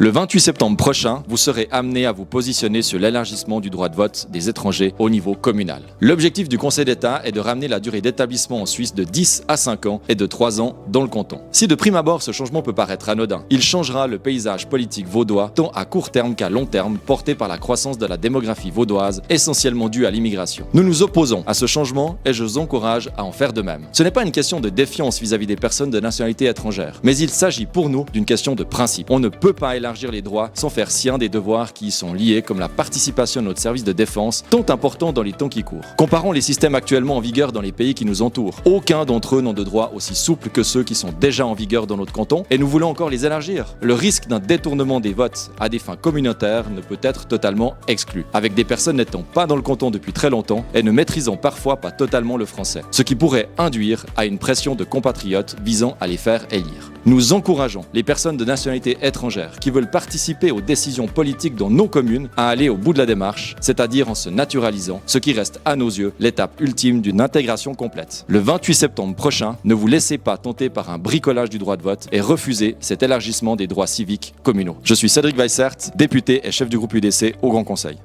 Le 28 septembre prochain, vous serez amené à vous positionner sur l'élargissement du droit de vote des étrangers au niveau communal. L'objectif du Conseil d'État est de ramener la durée d'établissement en Suisse de 10 à 5 ans et de 3 ans dans le canton. Si de prime abord ce changement peut paraître anodin, il changera le paysage politique vaudois tant à court terme qu'à long terme, porté par la croissance de la démographie vaudoise, essentiellement due à l'immigration. Nous nous opposons à ce changement et je vous encourage à en faire de même. Ce n'est pas une question de défiance vis-à-vis des personnes de nationalité étrangère, mais il s'agit pour nous d'une question de principe. On ne peut pas élargir les droits sans faire sien des devoirs qui y sont liés, comme la participation à notre service de défense, tant important dans les temps qui courent. Comparons les systèmes actuellement en vigueur dans les pays qui nous entourent. Aucun d'entre eux n'ont de droits aussi souples que ceux qui sont déjà en vigueur dans notre canton, et nous voulons encore les élargir. Le risque d'un détournement des votes à des fins communautaires ne peut être totalement exclu, avec des personnes n'étant pas dans le canton depuis très longtemps et ne maîtrisant parfois pas totalement le français, ce qui pourrait induire à une pression de compatriotes visant à les faire élire. Nous encourageons les personnes de nationalité étrangère qui veulent participer aux décisions politiques dans nos communes à aller au bout de la démarche, c'est-à-dire en se naturalisant, ce qui reste à nos yeux l'étape ultime d'une intégration complète. Le 28 septembre prochain, ne vous laissez pas tenter par un bricolage du droit de vote et refusez cet élargissement des droits civiques communaux. Je suis Cédric Weissert, député et chef du groupe UDC au Grand Conseil.